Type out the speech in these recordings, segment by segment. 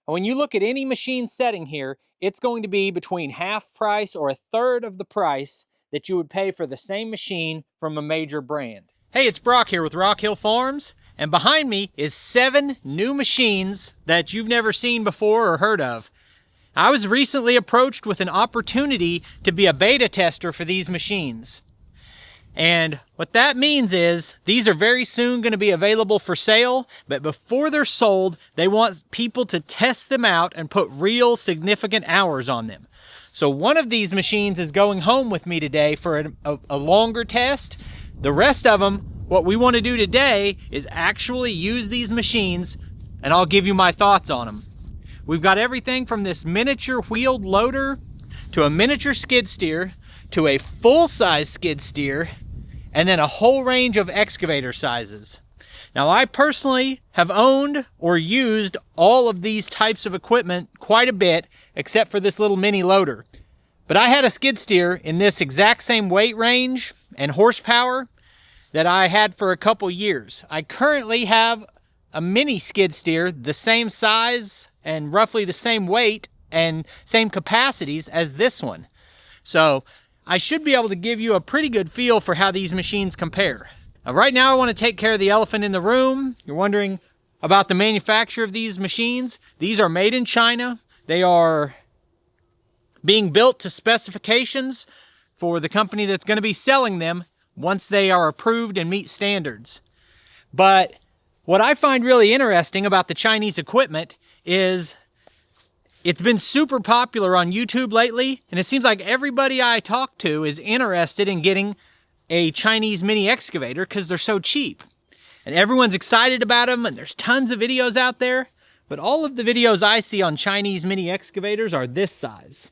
When you look at any machine setting here, it's going to be between half price or a third of the price that you would pay for the same machine from a major brand. Hey, it's Brock here with Rock Hill Farms, and behind me is 7 new machines that you've never seen before or heard of. I was recently approached with an opportunity to be a beta tester for these machines. And what that means is these are very soon going to be available for sale, but before they're sold, they want people to test them out and put real significant hours on them. So one of these machines is going home with me today for a longer test. The rest of them, what we want to do today is actually use these machines, and I'll give you my thoughts on them. We've got everything from this miniature wheeled loader to a miniature skid steer to a full-size skid steer, and then a whole range of excavator sizes. Now, I personally have owned or used all of these types of equipment quite a bit, except for this little mini loader. But I had a skid steer in this exact same weight range and horsepower that I had for a couple years. I currently have a mini skid steer, the same size and roughly the same weight and same capacities as this one. So I should be able to give you a pretty good feel for how these machines compare. Now, right now I want to take care of the elephant in the room. You're wondering about the manufacture of these machines. These are made in China. They are being built to specifications for the company that's going to be selling them once they are approved and meet standards. But what I find really interesting about the Chinese equipment is it's been super popular on YouTube lately, and it seems like everybody I talk to is interested in getting a Chinese mini excavator because they're so cheap. And everyone's excited about them, and there's tons of videos out there. But all of the videos I see on Chinese mini excavators are this size.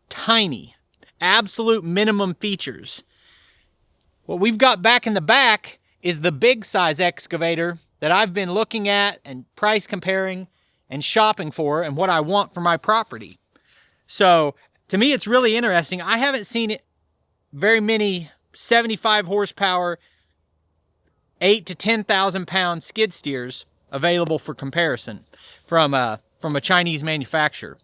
Tiny. Absolute minimum features. What we've got back in the back is the big size excavator that I've been looking at and price comparing and shopping for, and what I want for my property. So to me, it's really interesting. I haven't seen very many 75 horsepower, 8 to 10,000 pound skid steers available for comparison from a Chinese manufacturer.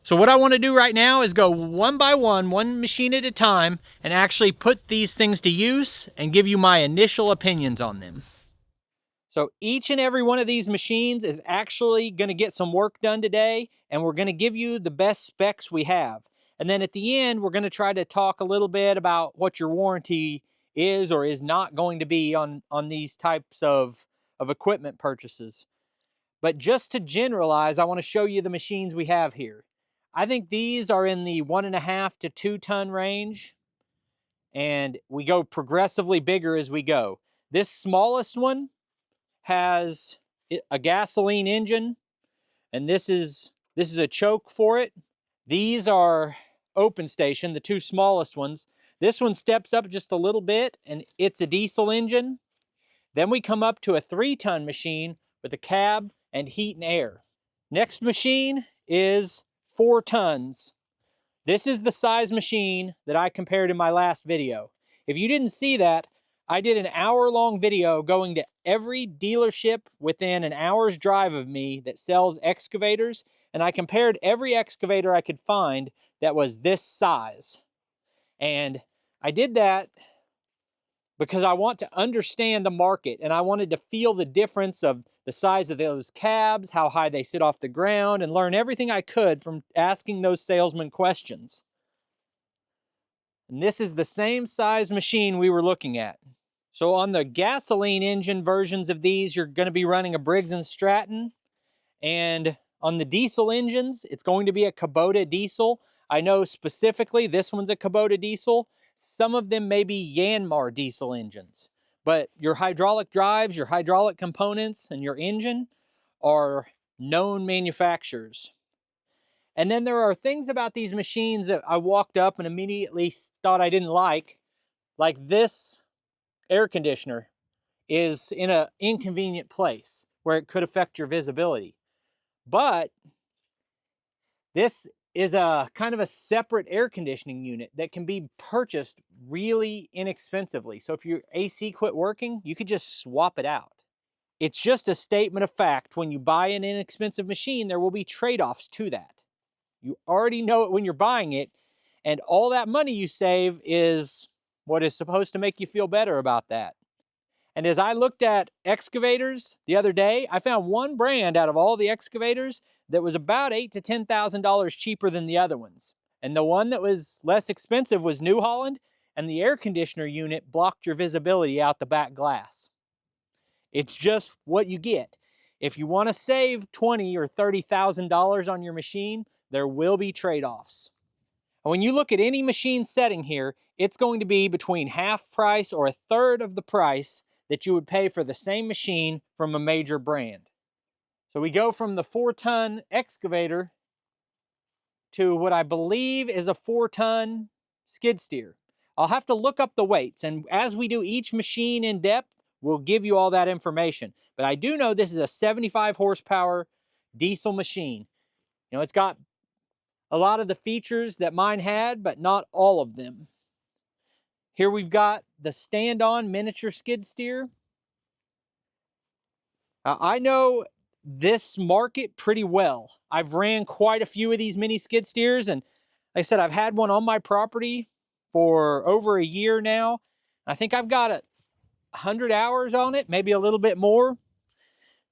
So what I want to do right now is go one by one machine at a time, and actually put these things to use and give you my initial opinions on them. So each and every one of these machines is actually going to get some work done today, and we're going to give you the best specs we have. And then at the end, we're going to try to talk a little bit about what your warranty is or is not going to be on these types of equipment purchases. But just to generalize, I want to show you the machines we have here. I think these are in the 1.5 to 2 ton range, and we go progressively bigger as we go. This smallest one has a gasoline engine, and this is a choke for it. These are open station, the 2 smallest ones. This one steps up just a little bit, and it's a diesel engine. Then we come up to a 3-ton machine with a cab and heat and air. Next machine is 4 tons. This is the size machine that I compared in my last video. If you didn't see that, I did an hour-long video going to every dealership within an hour's drive of me that sells excavators, and I compared every excavator I could find that was this size. And I did that because I want to understand the market, and I wanted to feel the difference of the size of those cabs, how high they sit off the ground, and learn everything I could from asking those salesmen questions. And this is the same size machine we were looking at. So on the gasoline engine versions of these, you're going to be running a Briggs & Stratton. And on the diesel engines, it's going to be a Kubota diesel. I know specifically this one's a Kubota diesel. Some of them may be Yanmar diesel engines. But your hydraulic drives, your hydraulic components, and your engine are known manufacturers. And then there are things about these machines that I walked up and immediately thought I didn't like this air conditioner is in an inconvenient place where it could affect your visibility. But this is a kind of a separate air conditioning unit that can be purchased really inexpensively. So if your AC quit working, you could just swap it out. It's just a statement of fact. When you buy an inexpensive machine, there will be trade-offs to that. You already know it when you're buying it, and all that money you save is what is supposed to make you feel better about that. And as I looked at excavators the other day, I found one brand out of all the excavators that was about $8,000 to $10,000 cheaper than the other ones. And the one that was less expensive was New Holland, and the air conditioner unit blocked your visibility out the back glass. It's just what you get. If you want to save $20,000 or $30,000 on your machine, there will be trade-offs. When you look at any machine setting here, it's going to be between half price or a third of the price that you would pay for the same machine from a major brand. So we go from the 4-ton excavator to what I believe is a 4-ton skid steer. I'll have to look up the weights, and as we do each machine in depth, we'll give you all that information. But I do know this is a 75 horsepower diesel machine. You know, it's got a lot of the features that mine had, but not all of them. Here we've got the stand-on miniature skid steer. I know this market pretty well. I've ran quite a few of these mini skid steers, and like I said, I've had one on my property for over a year now. I think I've got 100 hours on it, maybe a little bit more.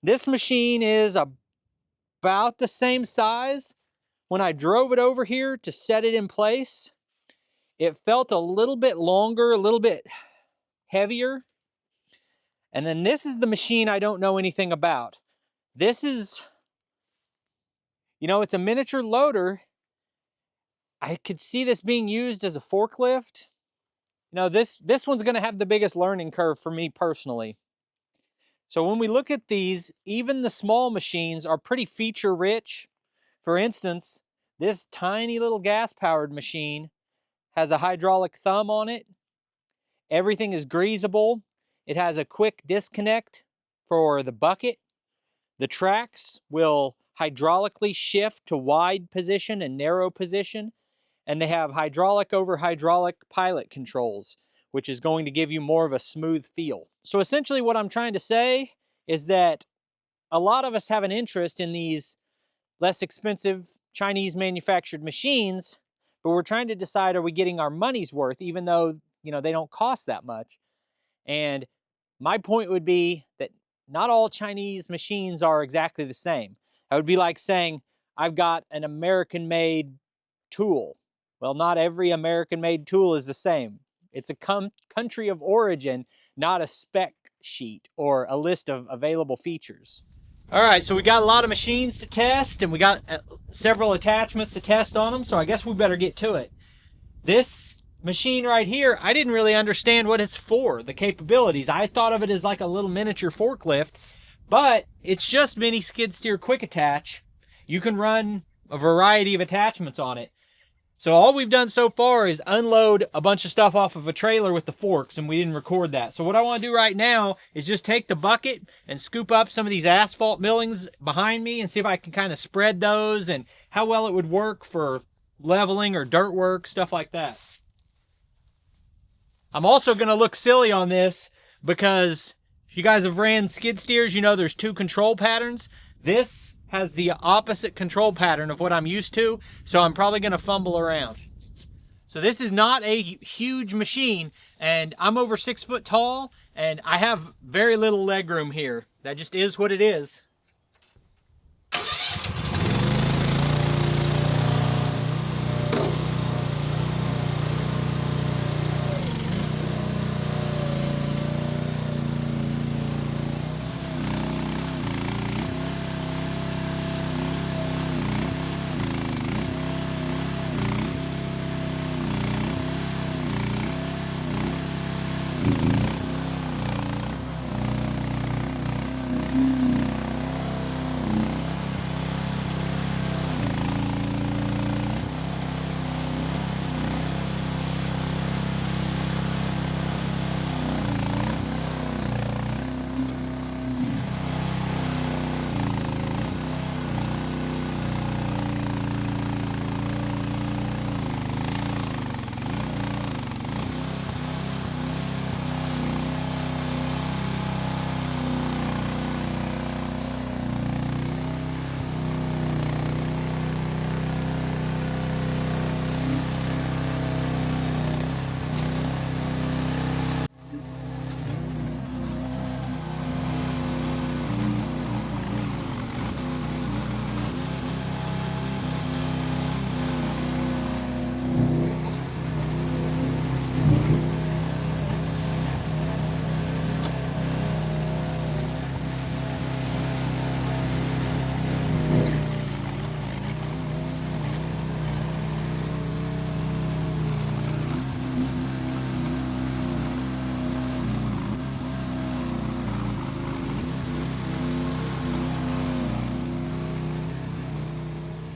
This machine is about the same size. When I drove it over here to set it in place, it felt a little bit longer, a little bit heavier. And then this is the machine I don't know anything about. This is, you know, it's a miniature loader. I could see this being used as a forklift. You know, this one's gonna have the biggest learning curve for me personally. So when we look at these, even the small machines are pretty feature rich. For instance, this tiny little gas-powered machine has a hydraulic thumb on it. Everything is greasable. It has a quick disconnect for the bucket. The tracks will hydraulically shift to wide position and narrow position, and they have hydraulic over hydraulic pilot controls, which is going to give you more of a smooth feel. So essentially what I'm trying to say is that a lot of us have an interest in these less expensive Chinese manufactured machines, but we're trying to decide, are we getting our money's worth, even though, you know, they don't cost that much. And my point would be that not all Chinese machines are exactly the same. That would be like saying, I've got an American-made tool. Well, not every American-made tool is the same. It's a country of origin, not a spec sheet or a list of available features. All right, so we got a lot of machines to test, and we got several attachments to test on them, so I guess we better get to it. This machine right here, I didn't really understand what it's for, the capabilities. I thought of it as like a little miniature forklift, but it's just mini skid steer quick attach. You can run a variety of attachments on it. So all we've done so far is unload a bunch of stuff off of a trailer with the forks, and we didn't record that. So what I want to do right now is just take the bucket and scoop up some of these asphalt millings behind me and see if I can kind of spread those and how well it would work for leveling or dirt work, stuff like that. I'm also going to look silly on this because if you guys have ran skid steers, you know there's two control patterns. This has the opposite control pattern of what I'm used to, so I'm probably going to fumble around. So this is not a huge machine, and I'm over 6 foot tall, and I have very little leg room here. That just is what it is.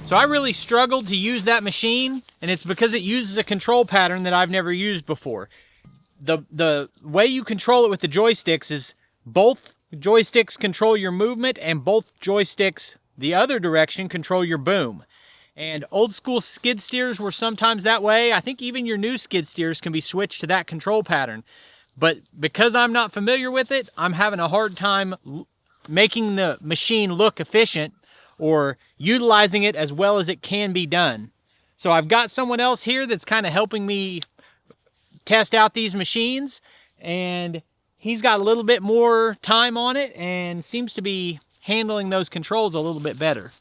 So I really struggled to use that machine, and it's because it uses a control pattern that I've never used before. The way you control it with the joysticks is both joysticks control your movement, and both joysticks the other direction control your boom. And old school skid steers were sometimes that way. I think even your new skid steers can be switched to that control pattern. But because I'm not familiar with it, I'm having a hard time making the machine look efficient or utilizing it as well as it can be done. So I've got someone else here that's kind of helping me test out these machines, and he's got a little bit more time on it and seems to be handling those controls a little bit better.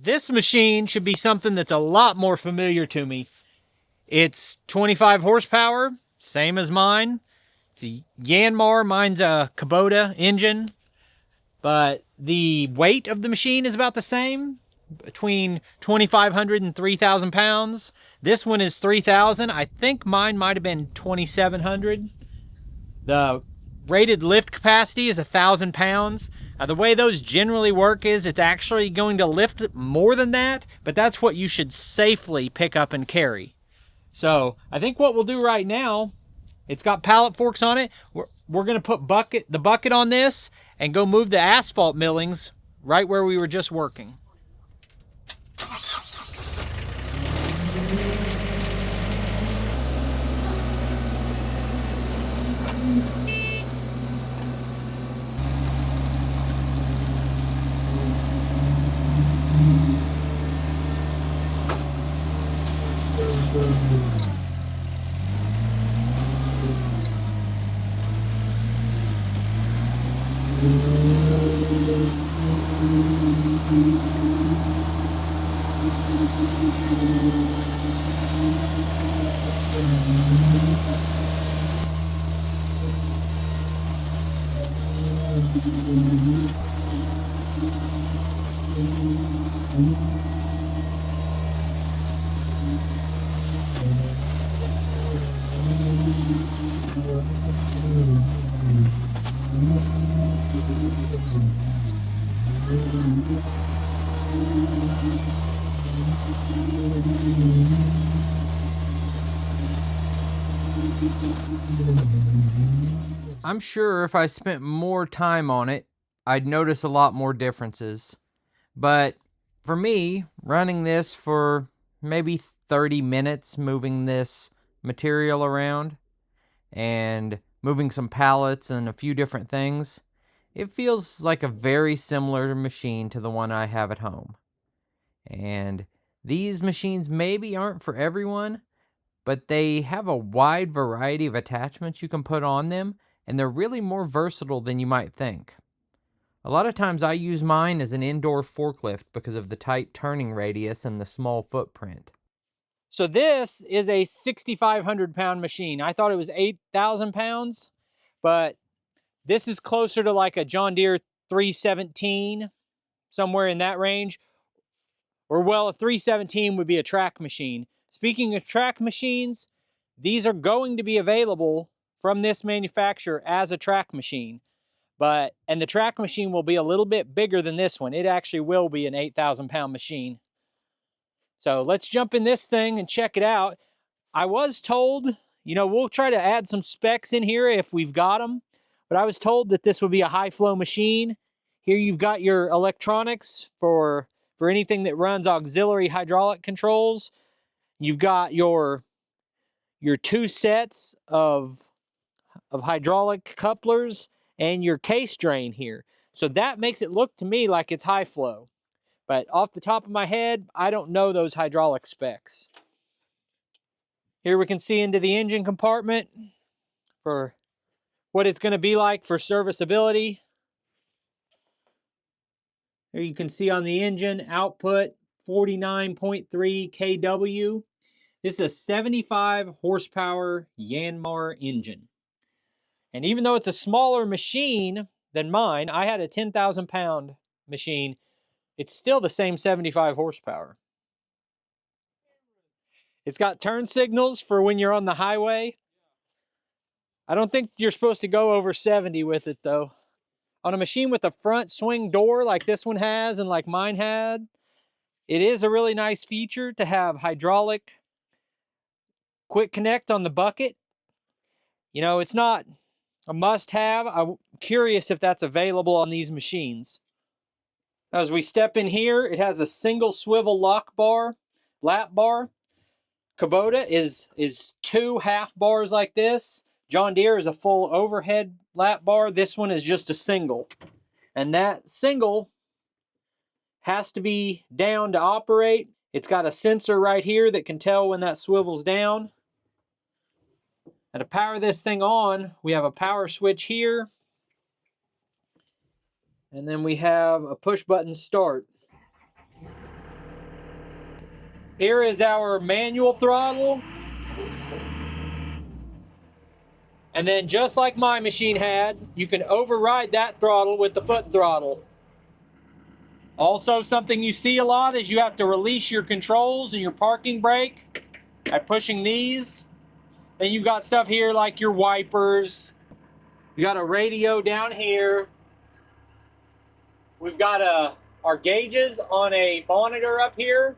This machine should be something that's a lot more familiar to me. It's 25 horsepower, same as mine. It's a Yanmar, mine's a Kubota engine, but the weight of the machine is about the same, between 2,500 and 3,000 pounds. This one is 3,000. I think mine might have been 2,700. The rated lift capacity is 1,000 pounds. The way those generally work is it's actually going to lift more than that, but that's what you should safely pick up and carry. So I think what we'll do right now, it's got pallet forks on it. We're going to put the bucket on this and go move the asphalt millings right where we were just working. I'm sure if I spent more time on it, I'd notice a lot more differences. But for me, running this for maybe 30 minutes, moving this material around and moving some pallets and a few different things, it feels like a very similar machine to the one I have at home. And these machines maybe aren't for everyone, but they have a wide variety of attachments you can put on them, and they're really more versatile than you might think. A lot of times I use mine as an indoor forklift because of the tight turning radius and the small footprint. So this is a 6,500 pound machine. I thought it was 8,000 pounds, but this is closer to like a John Deere 317, somewhere in that range. Or well, a 317 would be a track machine. Speaking of track machines, these are going to be available from this manufacturer as a track machine. And the track machine will be a little bit bigger than this one. It actually will be an 8,000 pound machine. So let's jump in this thing and check it out. I was told, we'll try to add some specs in here if we've got them, but I was told that this would be a high flow machine. Here you've got your electronics for anything that runs auxiliary hydraulic controls. You've got your two sets of hydraulic couplers and your case drain here. So that makes it look to me like it's high flow. But off the top of my head, I don't know those hydraulic specs. Here we can see into the engine compartment for what it's going to be like for serviceability. Here you can see on the engine output 49.3 kW. This is a 75 horsepower Yanmar engine. And even though it's a smaller machine than mine, I had a 10,000 pound machine, it's still the same 75 horsepower. It's got turn signals for when you're on the highway. I don't think you're supposed to go over 70 with it though. On a machine with a front swing door like this one has and like mine had, It is a really nice feature to have hydraulic quick connect on the bucket. You know, it's not a must-have. I'm curious if that's available on these machines. As we step in here, it has a single swivel lock bar, lap bar. Kubota is 2 half bars like this. John Deere is a full overhead lap bar. This one is just a single. And that single has to be down to operate. It's got a sensor right here that can tell when that swivels down. And to power this thing on, we have a power switch here. And then we have a push button start. Here is our manual throttle. And then just like my machine had, you can override that throttle with the foot throttle. Also, something you see a lot is you have to release your controls and your parking brake by pushing these. Then you've got stuff here like your wipers. You got a radio down here. We've got our gauges on a monitor up here.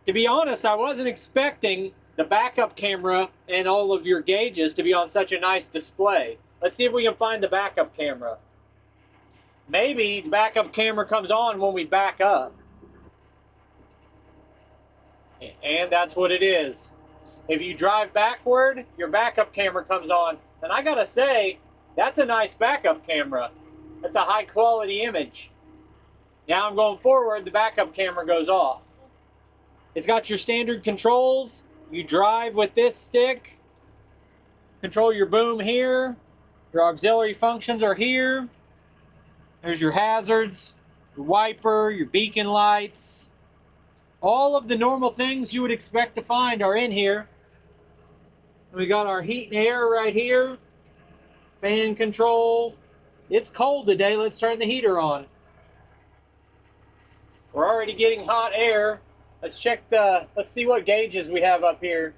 To be honest, I wasn't expecting the backup camera and all of your gauges to be on such a nice display. Let's see if we can find the backup camera. Maybe the backup camera comes on when we back up. And that's what it is. If you drive backward, your backup camera comes on. And I gotta say, that's a nice backup camera. That's a high quality image. Now I'm going forward, the backup camera goes off. It's got your standard controls. You drive with this stick. Control your boom here. Your auxiliary functions are here. There's your hazards, your wiper, your beacon lights. All of the normal things you would expect to find are in here. We got our heat and air right here. Fan control. It's cold today, let's turn the heater on. We're already getting hot air. Let's see what gauges we have up here.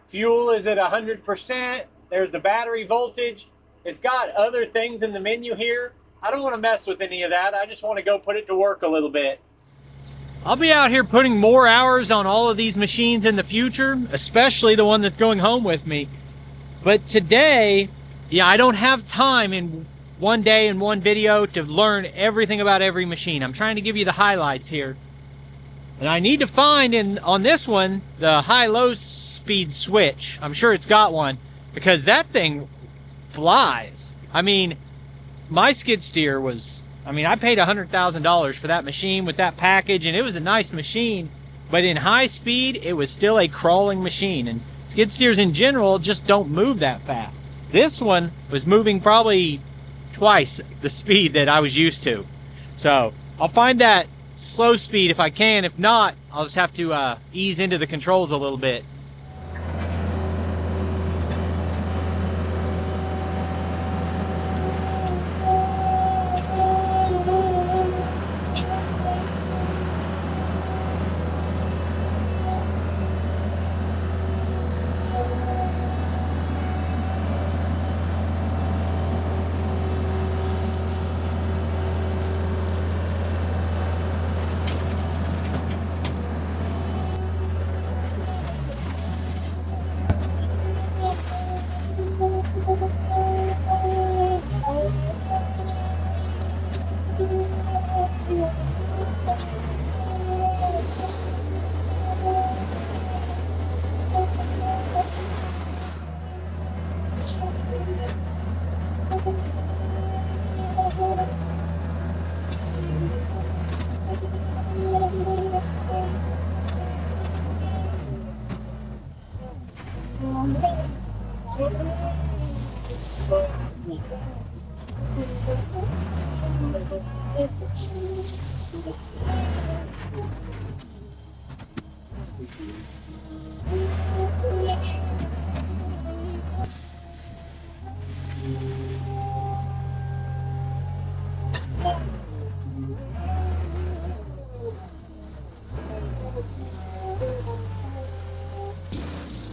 Fuel is at 100%. There's the battery voltage. It's got other things in the menu here. I don't want to mess with any of that. I just want to go put it to work a little bit. I'll be out here putting more hours on all of these machines in the future, especially the one that's going home with me. But today, yeah, I don't have time in one day in one video to learn everything about every machine. I'm trying to give you the highlights here. And I need to find on this one the high-low speed switch. I'm sure it's got one because that thing flies. I mean, my skid steer was, I paid $100,000 for that machine with that package, and it was a nice machine, but in high speed, it was still a crawling machine, and skid steers in general just don't move that fast. This one was moving probably twice the speed that I was used to. So I'll find that slow speed if I can. If not, I'll just have to ease into the controls a little bit.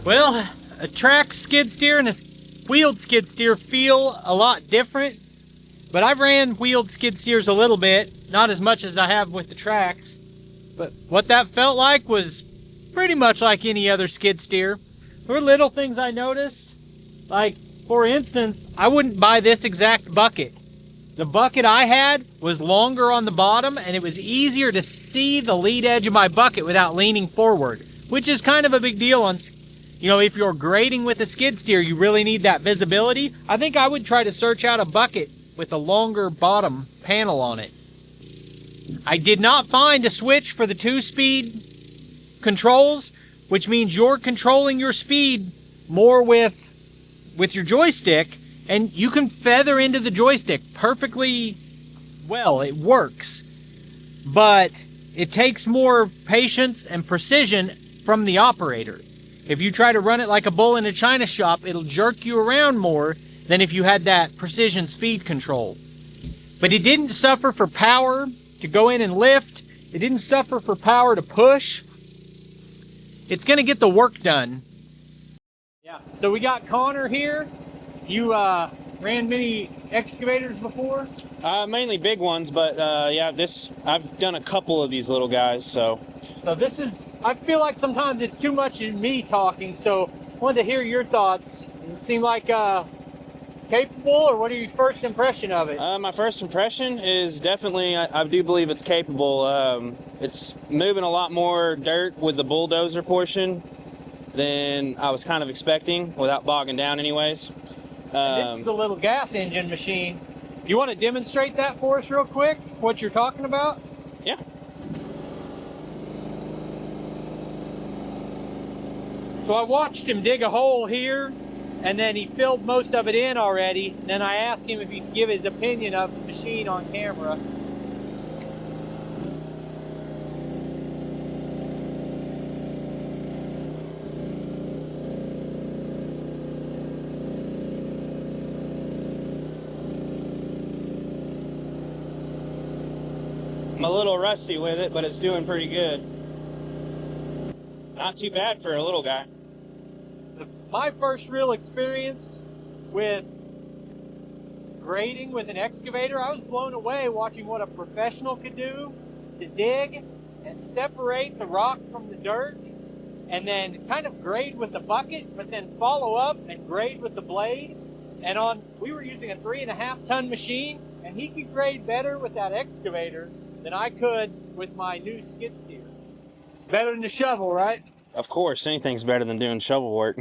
Well, a track skid steer and a wheeled skid steer feel a lot different, but I've ran wheeled skid steers a little bit, not as much as I have with the tracks. But what that felt like was pretty much like any other skid steer. There were little things I noticed. Like, for instance, I wouldn't buy this exact bucket. The bucket I had was longer on the bottom, and it was easier to see the lead edge of my bucket without leaning forward, which is kind of a big deal on, you know, if you're grading with a skid steer, you really need that visibility. I think I would try to search out a bucket with a longer bottom panel on it. I did not find a switch for the 2-speed controls, which means you're controlling your speed more with your joystick, and you can feather into the joystick perfectly well. It works, but it takes more patience and precision from the operator. If you try to run it like a bull in a china shop, it'll jerk you around more than if you had that precision speed control. But it didn't suffer for power to go in and lift. It didn't suffer for power to push. It's gonna get the work done. Yeah, so we got Connor here. You ran many excavators before? Mainly big ones, but yeah, I've done a couple of these little guys, so. So this is, I feel like sometimes it's too much in me talking, so I wanted to hear your thoughts. Does it seem like capable, or what are your first impression of it? My first impression is definitely, I do believe it's capable. It's moving a lot more dirt with the bulldozer portion than I was kind of expecting, without bogging down anyways. This is the little gas engine machine. You want to demonstrate that for us real quick, what you're talking about? Yeah. So I watched him dig a hole here, and then he filled most of it in already. Then I asked him if he'd give his opinion of the machine on camera. I'm a little rusty with it, but it's doing pretty good. Not too bad for a little guy. My first real experience with grading with an excavator, I was blown away watching what a professional could do to dig and separate the rock from the dirt, and then kind of grade with the bucket, but then follow up and grade with the blade. And we were using a 3.5 ton machine, and he could grade better with that excavator than I could with my new skid steer. It's better than the shovel, right? Of course, anything's better than doing shovel work.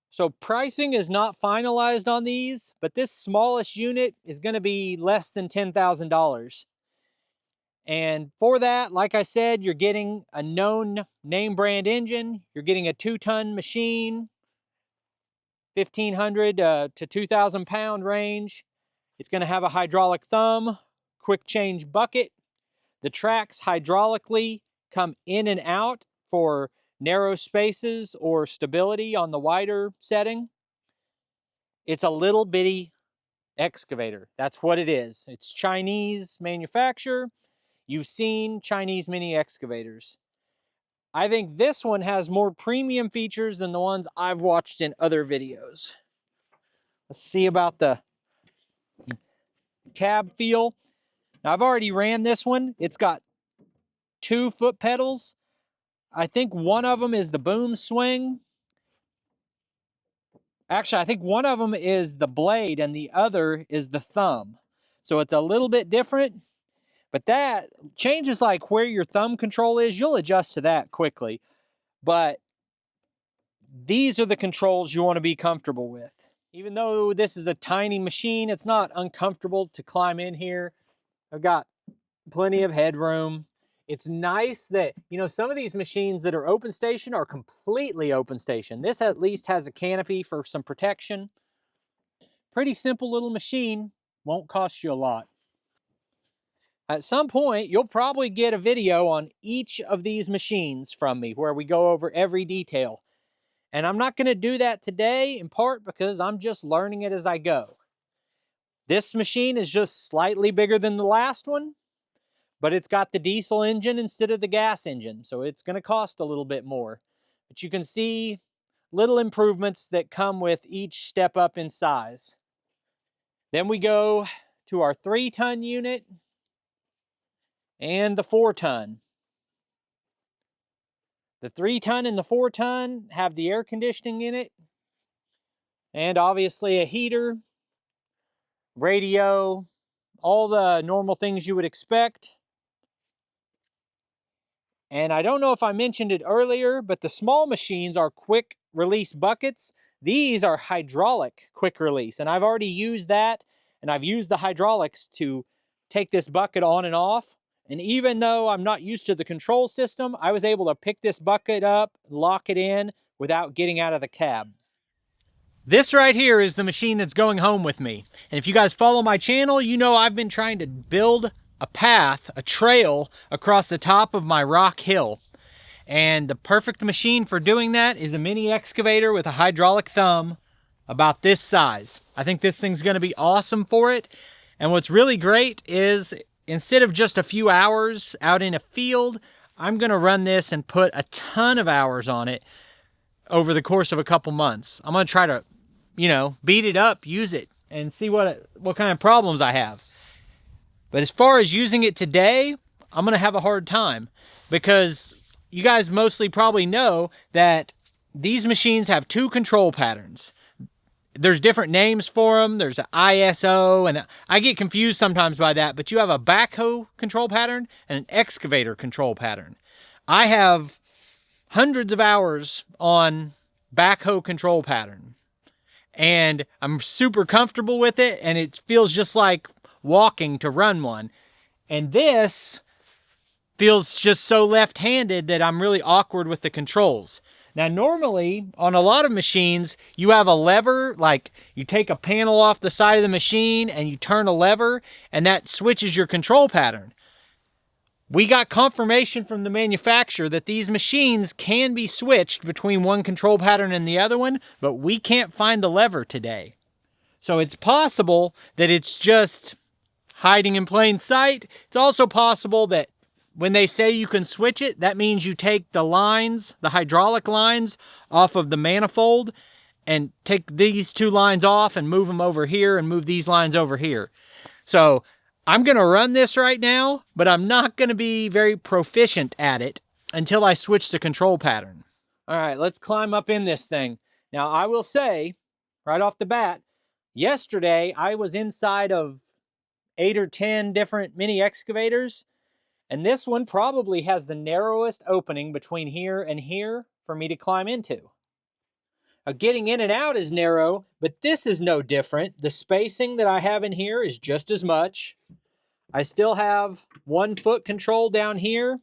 So pricing is not finalized on these, but this smallest unit is going to be less than $10,000. And for that, like I said, you're getting a known name brand engine, you're getting a 2-ton machine, 1,500 to 2,000 pound range. It's going to have a hydraulic thumb, quick change bucket. The tracks hydraulically come in and out for narrow spaces or stability on the wider setting. It's a little bitty excavator. That's what it is. It's Chinese manufacture. You've seen Chinese mini excavators. I think this one has more premium features than the ones I've watched in other videos. Let's see about the cab feel. Now, I've already ran this one. It's got 2 foot pedals. I think one of them is the boom swing. Actually, I think one of them is the blade and the other is the thumb. So it's a little bit different, but that changes like where your thumb control is. You'll adjust to that quickly. But these are the controls you want to be comfortable with. Even though this is a tiny machine, it's not uncomfortable to climb in here. I've got plenty of headroom. It's nice that, you know, some of these machines that are open station are completely open station. This at least has a canopy for some protection. Pretty simple little machine, won't cost you a lot. At some point, you'll probably get a video on each of these machines from me where we go over every detail. And I'm not going to do that today, in part because I'm just learning it as I go. This machine is just slightly bigger than the last one, but it's got the diesel engine instead of the gas engine, so it's going to cost a little bit more. But you can see little improvements that come with each step up in size. Then we go to our 3-ton unit, and the 4-ton. The 3-ton and the 4-ton have the air conditioning in it, and obviously a heater, radio, all the normal things you would expect. And I don't know if I mentioned it earlier, but the small machines are quick release buckets. These are hydraulic quick release, and I've already used that, and I've used the hydraulics to take this bucket on and off. And even though I'm not used to the control system, I was able to pick this bucket up, lock it in without getting out of the cab. This right here is the machine that's going home with me. And if you guys follow my channel, you know I've been trying to build a path, a trail across the top of my rock hill. And the perfect machine for doing that is a mini excavator with a hydraulic thumb about this size. I think this thing's gonna be awesome for it. And what's really great is instead of just a few hours out in a field, I'm gonna run this and put a ton of hours on it over the course of a couple months. I'm gonna try to, you know, beat it up, use it, and see what kind of problems I have. But as far as using it today, I'm gonna have a hard time because you guys mostly probably know that these machines have 2 control patterns. There's different names for them. There's an ISO, and I get confused sometimes by that, but you have a backhoe control pattern and an excavator control pattern. I have hundreds of hours on backhoe control pattern, and I'm super comfortable with it, and it feels just like walking to run one. And this feels just so left-handed that I'm really awkward with the controls. Now, normally on a lot of machines, you have a lever, like you take a panel off the side of the machine and you turn a lever, and that switches your control pattern. We got confirmation from the manufacturer that these machines can be switched between one control pattern and the other one, but we can't find the lever today. So it's possible that it's just hiding in plain sight. It's also possible that when they say you can switch it, that means you take the lines, the hydraulic lines, off of the manifold and take these 2 lines off and move them over here and move these lines over here. So I'm gonna run this right now, but I'm not gonna be very proficient at it until I switch the control pattern. All right, let's climb up in this thing. Now, I will say, right off the bat, yesterday I was inside of 8 or 10 different mini excavators, and this one probably has the narrowest opening between here and here for me to climb into. Getting in and out is narrow, but this is no different. The spacing that I have in here is just as much. I still have 1 foot control down here.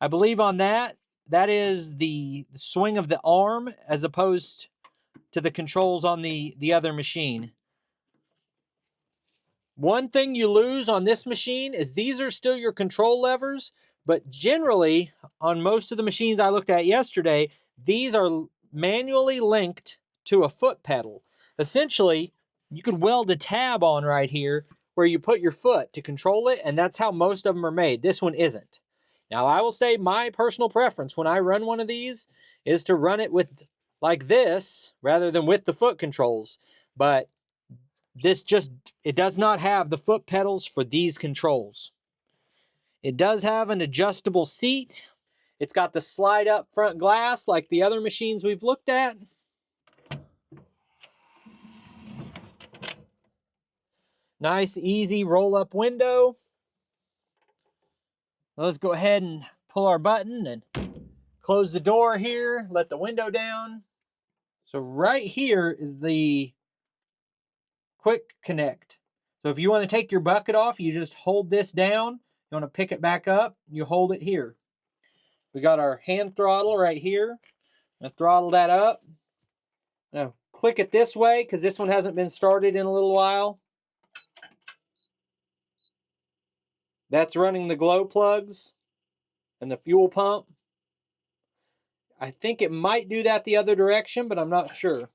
I believe on that, that is the swing of the arm as opposed to the controls on the other machine. One thing you lose on this machine is these are still your control levers, but generally on most of the machines I looked at yesterday, these are manually linked to a foot pedal. Essentially, you could weld a tab on right here where you put your foot to control it, and that's how most of them are made. This one isn't. Now, I will say my personal preference when I run one of these is to run it with like this rather than with the foot controls. But it does not have the foot pedals for these controls. It does have an adjustable seat. It's got the slide up front glass like the other machines we've looked at. Nice, easy roll up window. Let's go ahead and pull our button and close the door here, let the window down. So right here is the quick connect. So if you want to take your bucket off, you just hold this down. You want to pick it back up, you hold it here. We got our hand throttle right here. I'm gonna throttle that up. Now click it this way because this one hasn't been started in a little while. That's running the glow plugs and the fuel pump. I think it might do that the other direction, but I'm not sure.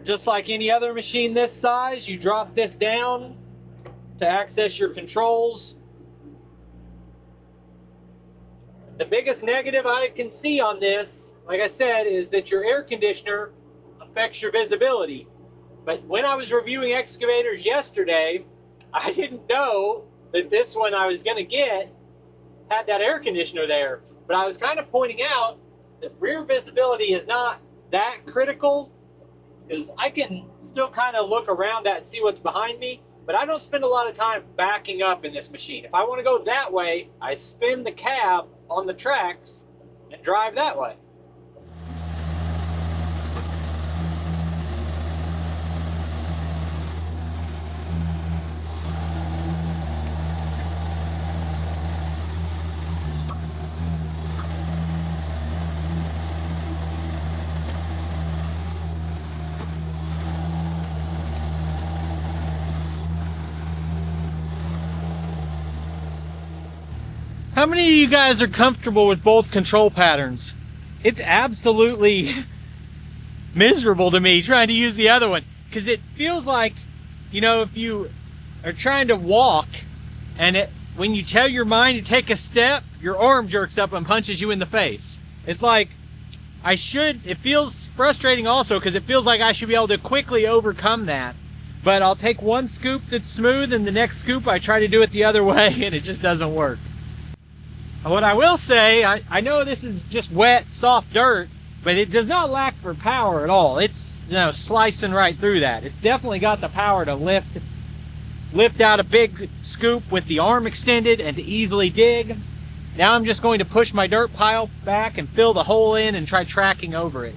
Just like any other machine this size, you drop this down to access your controls. The biggest negative I can see on this, like I said, is that your air conditioner affects your visibility. But when I was reviewing excavators yesterday, I didn't know that this one I was going to get had that air conditioner there. But I was kind of pointing out that rear visibility is not that critical, because I can still kind of look around that and see what's behind me, but I don't spend a lot of time backing up in this machine. If I want to go that way, I spin the cab on the tracks and drive that way. How many of you guys are comfortable with both control patterns? It's absolutely miserable to me trying to use the other one, because it feels like, you know, if you are trying to walk and when you tell your mind to take a step, your arm jerks up and punches you in the face. It's like it feels frustrating also, because it feels like I should be able to quickly overcome that. But I'll take one scoop that's smooth and the next scoop I try to do it the other way and it just doesn't work. What I will say, I know this is just wet, soft dirt, but it does not lack for power at all. It's, you know, slicing right through that. It's definitely got the power to lift out a big scoop with the arm extended and to easily dig. Now I'm just going to push my dirt pile back and fill the hole in and try tracking over it.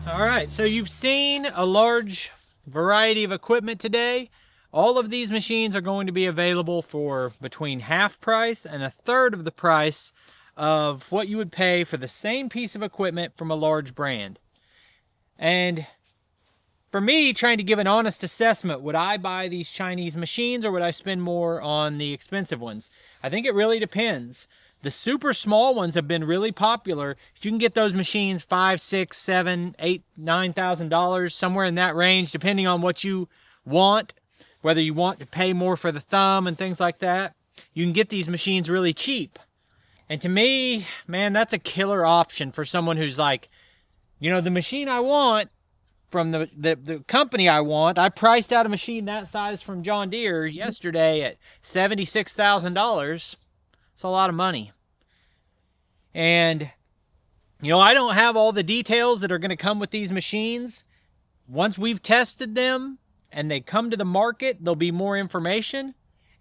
Alright, so you've seen a large variety of equipment today. All of these machines are going to be available for between half price and a third of the price of what you would pay for the same piece of equipment from a large brand. And for me, trying to give an honest assessment, would I buy these Chinese machines or would I spend more on the expensive ones? I think it really depends. The super small ones have been really popular. You can get those machines $5,000, $6,000, $7,000, $8,000, $9,000, somewhere in that range, depending on what you want, whether you want to pay more for the thumb and things like that. You can get these machines really cheap. And to me, man, that's a killer option for someone who's like, you know, the machine I want from the company I want, I priced out a machine that size from John Deere yesterday at $76,000. It's a lot of money. And, you know, I don't have all the details that are going to come with these machines. Once we've tested them and they come to the market, there'll be more information.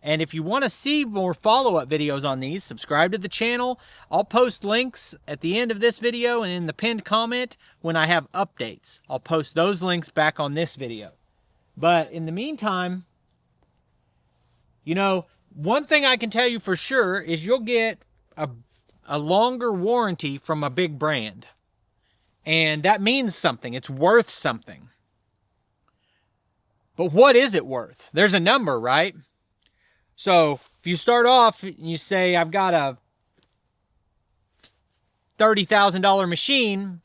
And if you want to see more follow-up videos on these, subscribe to the channel. I'll post links at the end of this video and in the pinned comment when I have updates. I'll post those links back on this video. But in the meantime, you know, one thing I can tell you for sure is you'll get a longer warranty from a big brand. And that means something. It's worth something. But what is it worth? There's a number, right? So if you start off and you say, I've got a $30,000 machine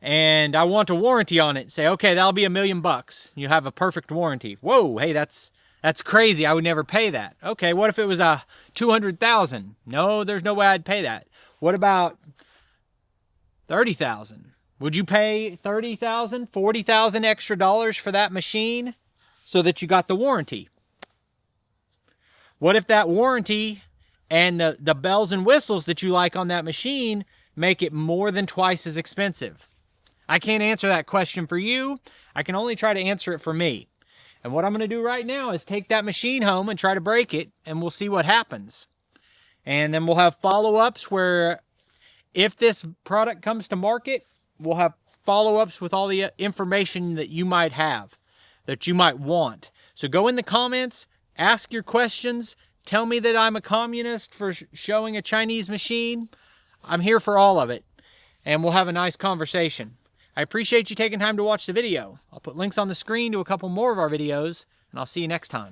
and I want a warranty on it, say, okay, that'll be $1 million. You have a perfect warranty. Whoa, hey, that's crazy. I would never pay that. Okay, what if it was a $200,000? No, there's no way I'd pay that. What about $30,000? Would you pay $30,000, $40,000 extra dollars for that machine so that you got the warranty? What if that warranty and the bells and whistles that you like on that machine make it more than twice as expensive? I can't answer that question for you. I can only try to answer it for me. And what I'm going to do right now is take that machine home and try to break it, and we'll see what happens. And then we'll have follow-ups where if this product comes to market, we'll have follow-ups with all the information that you might have, that you might want. So go in the comments, ask your questions, tell me that I'm a communist for showing a Chinese machine. I'm here for all of it, and we'll have a nice conversation. I appreciate you taking time to watch the video. I'll put links on the screen to a couple more of our videos, and I'll see you next time.